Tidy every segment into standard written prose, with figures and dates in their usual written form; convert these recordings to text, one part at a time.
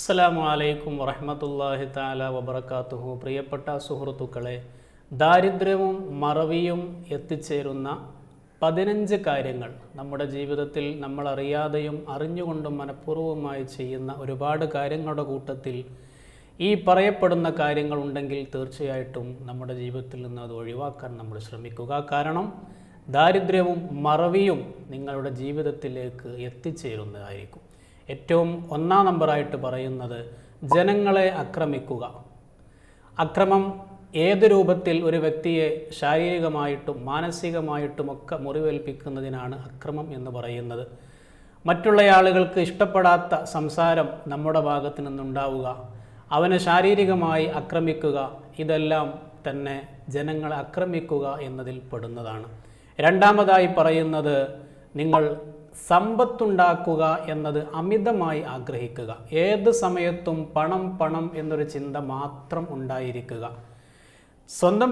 അസ്സലാമു അലൈക്കും വറഹ്മത്തുള്ളാഹി തആല വബറകാതുഹു. പ്രിയപ്പെട്ട സുഹൃത്തുക്കളെ, ദാരിദ്ര്യവും മറവിയും എത്തിച്ചേരുന്ന 15 കാര്യങ്ങൾ നമ്മുടെ ജീവിതത്തിൽ നമ്മൾ അറിയാതെയും അറിഞ്ഞുകൊണ്ടും മനഃപൂർവ്വമായി ചെയ്യുന്ന ഒരുപാട് കാര്യങ്ങളുടെ കൂട്ടത്തിൽ ഈ പറയപ്പെടുന്ന കാര്യങ്ങളുണ്ടെങ്കിൽ തീർച്ചയായിട്ടും നമ്മുടെ ജീവിതത്തിൽ നിന്ന് അത് ഒഴിവാക്കാൻ നമ്മൾ ശ്രമിക്കുക. കാരണം ദാരിദ്ര്യവും മറവിയും നിങ്ങളുടെ ജീവിതത്തിലേക്ക് എത്തിച്ചേരുന്നതായിരിക്കും. ഏറ്റവും ഒന്നാം നമ്പറായിട്ട് പറയുന്നത് ജനങ്ങളെ ആക്രമിക്കുക. അക്രമം ഏത് രൂപത്തിൽ ഒരു വ്യക്തിയെ ശാരീരികമായിട്ടും മാനസികമായിട്ടുമൊക്കെ മുറിവേൽപ്പിക്കുന്നതിനാണ് അക്രമം എന്ന് പറയുന്നത്. മറ്റുള്ള ആളുകൾക്ക് ഇഷ്ടപ്പെടാത്ത സംസാരം നമ്മുടെ ഭാഗത്തു നിന്നുണ്ടാവുക, അവനെ ശാരീരികമായി ആക്രമിക്കുക, ഇതെല്ലാം തന്നെ ജനങ്ങളെ ആക്രമിക്കുക എന്നതിൽ പെടുന്നതാണ്. രണ്ടാമതായി പറയുന്നത് നിങ്ങൾ സമ്പത്തുണ്ടാക്കുക എന്നത് അമിതമായി ആഗ്രഹിക്കുക. ഏത് സമയത്തും പണം എന്നൊരു ചിന്ത മാത്രം ഉണ്ടായിരിക്കുക. സ്വന്തം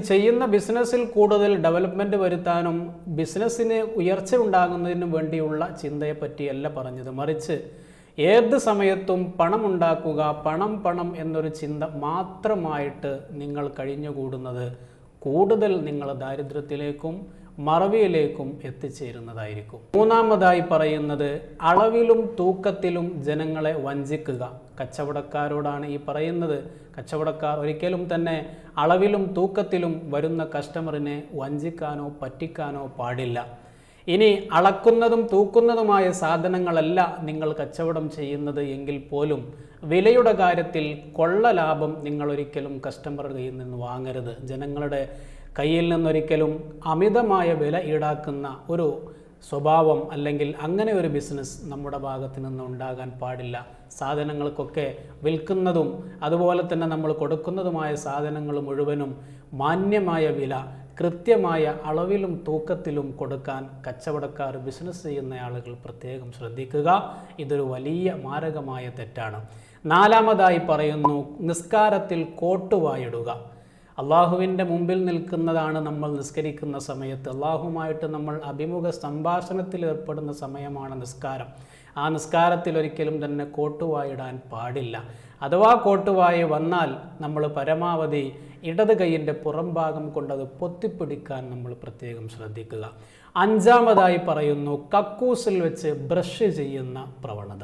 ചെയ്യുന്ന ബിസിനസ്സിൽ കൂടുതൽ ഡെവലപ്മെൻറ്റ് വരുത്താനും ബിസിനസ്സിന് ഉയർച്ച ഉണ്ടാകുന്നതിനും വേണ്ടിയുള്ള ചിന്തയെ പറ്റിയല്ല പറഞ്ഞത്, മറിച്ച് ഏത് സമയത്തും പണമുണ്ടാക്കുക, പണം എന്നൊരു ചിന്ത മാത്രമായിട്ട് നിങ്ങൾ കഴിഞ്ഞുകൂടുന്നത് കൂടുതൽ നിങ്ങൾ ദാരിദ്ര്യത്തിലേക്കും മറവിയിലേക്കും എത്തിച്ചേരുന്നതായിരിക്കും. മൂന്നാമതായി പറയുന്നത് അളവിലും തൂക്കത്തിലും ജനങ്ങളെ വഞ്ചിക്കുക. കച്ചവടക്കാരോടാണ് ഈ പറയുന്നത്. കച്ചവടക്കാർ ഒരിക്കലും തന്നെ അളവിലും തൂക്കത്തിലും വരുന്ന കസ്റ്റമറിനെ വഞ്ചിക്കാനോ പറ്റിക്കാനോ പാടില്ല. ഇനി അളക്കുന്നതും തൂക്കുന്നതുമായ സാധനങ്ങളല്ല നിങ്ങൾ കച്ചവടം ചെയ്യുന്നത് എങ്കിൽ പോലും വിലയുടെ കാര്യത്തിൽ കൊള്ള ലാഭം നിങ്ങൾ ഒരിക്കലും കസ്റ്റമറുടെ കയ്യിൽ നിന്ന് വാങ്ങരുത്. ജനങ്ങളുടെ കയ്യിൽ നിന്നൊരിക്കലും അമിതമായ വില ഈടാക്കുന്ന ഒരു സ്വഭാവം അല്ലെങ്കിൽ അങ്ങനെ ഒരു ബിസിനസ് നമ്മുടെ ഭാഗത്ത് നിന്ന് ഉണ്ടാകാൻ പാടില്ല. സാധനങ്ങൾക്കൊക്കെ വിൽക്കുന്നതും അതുപോലെ തന്നെ നമ്മൾ കൊടുക്കുന്നതുമായ സാധനങ്ങൾ മുഴുവനും മാന്യമായ വില, കൃത്യമായ അളവിലും തൂക്കത്തിലും കൊടുക്കാൻ കച്ചവടക്കാർ, ബിസിനസ് ചെയ്യുന്ന ആളുകൾ പ്രത്യേകം ശ്രദ്ധിക്കുക. ഇതൊരു വലിയ മാരകമായ തെറ്റാണ്. നാലാമതായി പറയുന്നു നിസ്കാരത്തിൽ കോട്ടുവായിടുക. അള്ളാഹുവിൻ്റെ മുമ്പിൽ നിൽക്കുന്നതാണ് നമ്മൾ നിസ്കരിക്കുന്ന സമയത്ത്. അള്ളാഹുമായിട്ട് നമ്മൾ അഭിമുഖ സംഭാഷണത്തിൽ ഏർപ്പെടുന്ന സമയമാണ് നിസ്കാരം. ആ നിസ്കാരത്തിൽ ഒരിക്കലും തന്നെ കോട്ടുവായിടാൻ പാടില്ല. അഥവാ കോട്ടുവായി വന്നാൽ നമ്മൾ പരമാവധി ഇടത് കൈയിൻ്റെ പുറം ഭാഗം കൊണ്ടത് പൊത്തിപ്പിടിക്കാൻ നമ്മൾ പ്രത്യേകം ശ്രദ്ധിക്കുക. അഞ്ചാമതായി പറയുന്നു കക്കൂസിൽ വെച്ച് ബ്രഷ് ചെയ്യുന്ന പ്രവണത.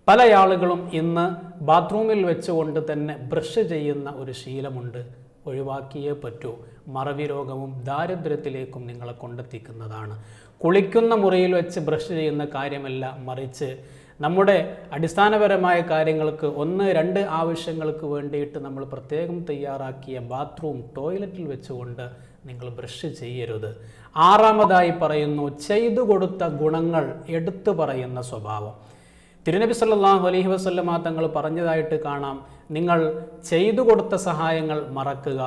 പല ആളുകളും ഇന്ന് ബാത്റൂമിൽ വെച്ചുകൊണ്ട് തന്നെ ബ്രഷ് ചെയ്യുന്ന ഒരു ശീലമുണ്ട്. ഒഴിവാക്കിയേ പറ്റൂ. മറവി രോഗവും ദാരിദ്ര്യത്തിലേക്കും നിങ്ങളെ കൊണ്ടെത്തിക്കുന്നതാണ്. കുളിക്കുന്ന മുറിയിൽ വെച്ച് ബ്രഷ് ചെയ്യുന്ന കാര്യമല്ല, മറിച്ച് നമ്മുടെ അടിസ്ഥാനപരമായ കാര്യങ്ങൾക്ക് 1-2 ആവശ്യങ്ങൾക്ക് വേണ്ടിയിട്ട് നമ്മൾ പ്രത്യേകം തയ്യാറാക്കിയ ബാത്റൂം, ടോയ്ലറ്റിൽ വെച്ചുകൊണ്ട് നിങ്ങൾ ബ്രഷ് ചെയ്യരുത്. ആറാമതായി പറയുന്നു ചെയ്തു കൊടുത്ത ഗുണങ്ങൾ എടുത്തു പറയുന്ന സ്വഭാവം. തിരുനബി സല്ലല്ലാഹു അലൈഹി വസല്ലമ തങ്ങൾ പറഞ്ഞതായിട്ട് കാണാം, നിങ്ങൾ ചെയ്തു കൊടുത്ത സഹായങ്ങൾ മറക്കുക.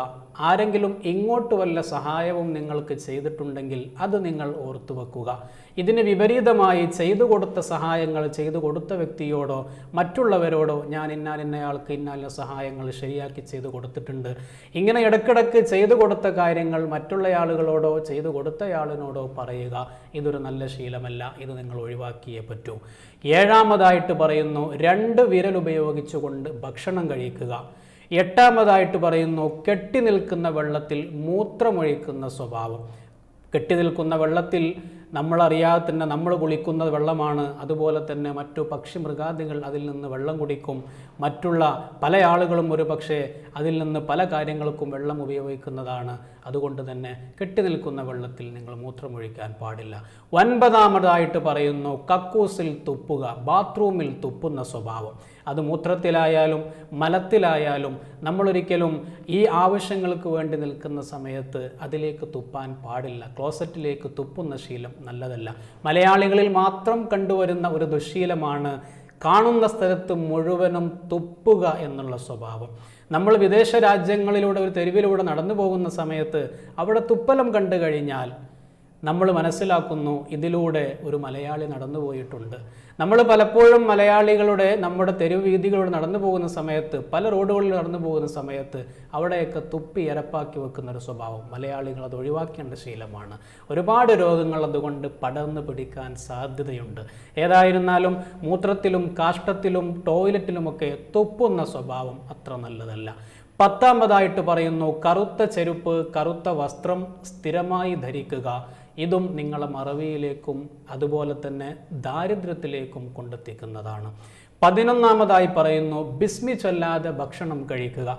ആരെങ്കിലും ഇങ്ങോട്ട് വല്ല സഹായവും നിങ്ങൾക്ക് ചെയ്തിട്ടുണ്ടെങ്കിൽ അത് നിങ്ങൾ ഓർത്തു വെക്കുക. ഇതിന് വിപരീതമായി ചെയ്തു കൊടുത്ത സഹായങ്ങൾ ചെയ്തു കൊടുത്ത വ്യക്തിയോടോ മറ്റുള്ളവരോടോ ഞാൻ ഇന്നയാൾക്ക് ഇന്ന സഹായങ്ങൾ ശരിയാക്കി ചെയ്തു കൊടുത്തിട്ടുണ്ട്, ഇങ്ങനെ ഇടയ്ക്കിടയ്ക്ക് ചെയ്തു കൊടുത്ത കാര്യങ്ങൾ മറ്റുള്ള ആളുകളോടോ ചെയ്തു കൊടുത്തയാളിനോടോ പറയുക. ഇതൊരു നല്ല ശീലമല്ല. ഇത് നിങ്ങൾ ഒഴിവാക്കിയേ പറ്റൂ. ഏഴാമതായിട്ട് പറയുന്നു 2 വിരൽ ഉപയോഗിച്ചുകൊണ്ട് ഭക്ഷണം കഴിക്കുക. എട്ടാമതായിട്ട് പറയുന്നു കെട്ടി നിൽക്കുന്ന വെള്ളത്തിൽ മൂത്രമൊഴിക്കുന്ന സ്വഭാവം. കെട്ടി നിൽക്കുന്ന വെള്ളത്തിൽ നമ്മളറിയാതെ തന്നെ നമ്മൾ കുളിക്കുന്ന വെള്ളമാണ്. അതുപോലെ തന്നെ മറ്റു പക്ഷി മൃഗാദികൾ അതിൽ നിന്ന് വെള്ളം കുടിക്കും. മറ്റുള്ള പല ആളുകളും ഒരു പക്ഷേ അതിൽ നിന്ന് പല കാര്യങ്ങൾക്കും വെള്ളം ഉപയോഗിക്കുന്നതാണ്. അതുകൊണ്ട് തന്നെ കെട്ടി നിൽക്കുന്ന വെള്ളത്തിൽ നിങ്ങൾ മൂത്രമൊഴിക്കാൻ പാടില്ല. 9ാമതായിട്ട് പറയുന്നു കക്കൂസിൽ തുപ്പുക, ബാത്റൂമിൽ തുപ്പുന്ന സ്വഭാവം. അത് മൂത്രത്തിലായാലും മലത്തിലായാലും നമ്മളൊരിക്കലും ഈ ആവശ്യങ്ങൾക്ക് വേണ്ടി നിൽക്കുന്ന സമയത്ത് അതിലേക്ക് തുപ്പാൻ പാടില്ല. ക്ലോസറ്റിലേക്ക് തുപ്പുന്ന ശീലം നല്ലതല്ല. മലയാളികളിൽ മാത്രം കണ്ടുവരുന്ന ഒരു ദുശ്ശീലമാണ് കാണുന്ന സ്ഥലത്ത് മുഴുവനും തുപ്പുക എന്നുള്ള സ്വഭാവം. നമ്മൾ വിദേശ രാജ്യങ്ങളിലൂടെ ഒരു തെരുവിലൂടെ നടന്നു പോകുന്ന സമയത്ത് അവിടെ തുപ്പലം കണ്ടു കഴിഞ്ഞാൽ നമ്മൾ മനസ്സിലാക്കുന്നു ഇതിലൂടെ ഒരു മലയാളി നടന്നു പോയിട്ടുണ്ട്. നമ്മൾ പലപ്പോഴും മലയാളികളുടെ നമ്മുടെ തെരുവീഥികളിലൂടെ നടന്നു പോകുന്ന സമയത്ത്, പല റോഡുകളിൽ നടന്നു പോകുന്ന സമയത്ത് അവിടെയൊക്കെ തുപ്പി ഇരപ്പാക്കി വെക്കുന്ന ഒരു സ്വഭാവം മലയാളികൾ അത് ഒഴിവാക്കേണ്ട ശീലമാണ്. ഒരുപാട് രോഗങ്ങൾ അതുകൊണ്ട് പടർന്നു പിടിക്കാൻ സാധ്യതയുണ്ട്. ഏതായിരുന്നാലും മൂത്രത്തിലും കാഷ്ടത്തിലും ടോയ്ലറ്റിലുമൊക്കെ തുപ്പുന്ന സ്വഭാവം അത്ര നല്ലതല്ല. 10ാമതായിട്ട് പറയുന്നു, കറുത്ത ചെരുപ്പ്, കറുത്ത വസ്ത്രം സ്ഥിരമായി ധരിക്കുക. ഇതും നിങ്ങളെ മറവിയിലേക്കും അതുപോലെ തന്നെ ദാരിദ്ര്യത്തിലേക്കും കൊണ്ടെത്തിക്കുന്നതാണ്. 11ാമതായി പറയുന്നു, ബിസ്മി ചൊല്ലാതെ ഭക്ഷണം കഴിക്കുക.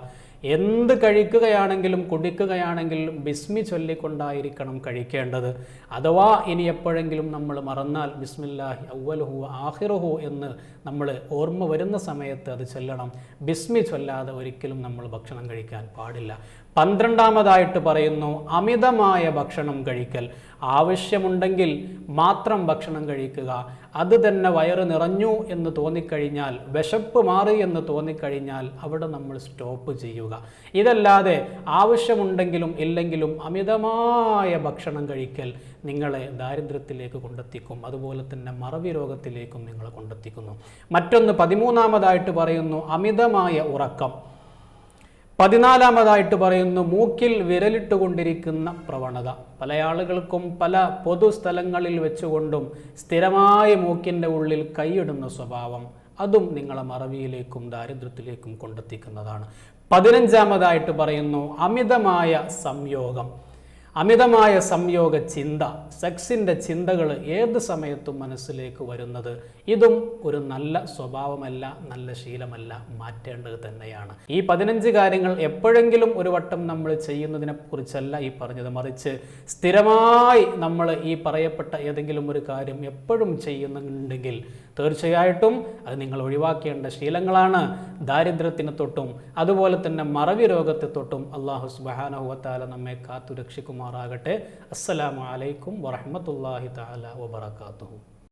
എന്ത് കഴിക്കുകയാണെങ്കിലും കുടിക്കുകയാണെങ്കിലും ബിസ്മി ചൊല്ലിക്കൊണ്ടായിരിക്കണം കഴിക്കേണ്ടത്. അഥവാ ഇനി എപ്പോഴെങ്കിലും നമ്മൾ മറന്നാൽ ബിസ്മില്ലാഹി അവ്വലുഹു ആഖിറുഹു എന്ന് നമ്മൾ ഓർമ്മ വരുന്ന സമയത്ത് അത് ചൊല്ലണം. ബിസ്മി ചൊല്ലാതെ ഒരിക്കലും നമ്മൾ ഭക്ഷണം കഴിക്കാൻ പാടില്ല. 12ാമതായിട്ട് പറയുന്നു, അമിതമായ ഭക്ഷണം കഴിക്കൽ. ആവശ്യമുണ്ടെങ്കിൽ മാത്രം ഭക്ഷണം കഴിക്കുക. അത് തന്നെ വയറ് നിറഞ്ഞു എന്ന് തോന്നിക്കഴിഞ്ഞാൽ, വിശപ്പ് മാറി എന്ന് തോന്നിക്കഴിഞ്ഞാൽ അവിടെ നമ്മൾ സ്റ്റോപ്പ് ചെയ്യുക. ഇതല്ലാതെ ആവശ്യമുണ്ടെങ്കിലും ഇല്ലെങ്കിലും അമിതമായ ഭക്ഷണം കഴിക്കൽ നിങ്ങളെ ദാരിദ്ര്യത്തിലേക്ക് കൊണ്ടെത്തിക്കും. അതുപോലെ തന്നെ മറവി രോഗത്തിലേക്കും നിങ്ങളെ കൊണ്ടെത്തിക്കുന്നു. മറ്റൊന്ന് 13ാമതായിട്ട് പറയുന്നു, അമിതമായ ഉറക്കം. 14ാമതായിട്ട് പറയുന്നു, മൂക്കിൽ വിരലിട്ടുകൊണ്ടിരിക്കുന്ന പ്രവണത. പല ആളുകൾക്കും പല പൊതുസ്ഥലങ്ങളിൽ വെച്ചുകൊണ്ടും സ്ഥിരമായി മൂക്കിൻ്റെ ഉള്ളിൽ കൈയിടുന്ന സ്വഭാവം, അതും നിങ്ങളെ മറവിയിലേക്കും ദാരിദ്ര്യത്തിലേക്കും കൊണ്ടെത്തിക്കുന്നതാണ്. 15ാമതായിട്ട് പറയുന്നു, അമിതമായ സംയോഗം. അമിതമായ സംയോഗ ചിന്ത, സെക്സിൻ്റെ ചിന്തകൾ ഏത് സമയത്തും മനസ്സിലേക്ക് വരുന്നത്, ഇതും ഒരു നല്ല സ്വഭാവമല്ല, നല്ല ശീലമല്ല, മാറ്റേണ്ടത് തന്നെയാണ്. ഈ 15 കാര്യങ്ങൾ എപ്പോഴെങ്കിലും ഒരു വട്ടം നമ്മൾ ചെയ്യുന്നതിനെ കുറിച്ചല്ല ഈ പറഞ്ഞത്, മറിച്ച് സ്ഥിരമായി നമ്മൾ ഈ പറയപ്പെട്ട ഏതെങ്കിലും ഒരു കാര്യം എപ്പോഴും ചെയ്യുന്നുണ്ടെങ്കിൽ തീർച്ചയായിട്ടും അത് നിങ്ങൾ ഒഴിവാക്കേണ്ട ശീലങ്ങളാണ്. ദാരിദ്ര്യത്തിന് തൊട്ടും അതുപോലെ തന്നെ മറവി രോഗത്തെ തൊട്ടും അല്ലാഹു സുബ്ഹാനഹു വ തആല നമ്മെ കാത്തു രക്ഷിക്കുമാറാകട്ടെ. അസ്സലാമു അലൈക്കും വറഹ്മത്തുള്ളാഹി തആല വബറകാതുഹു.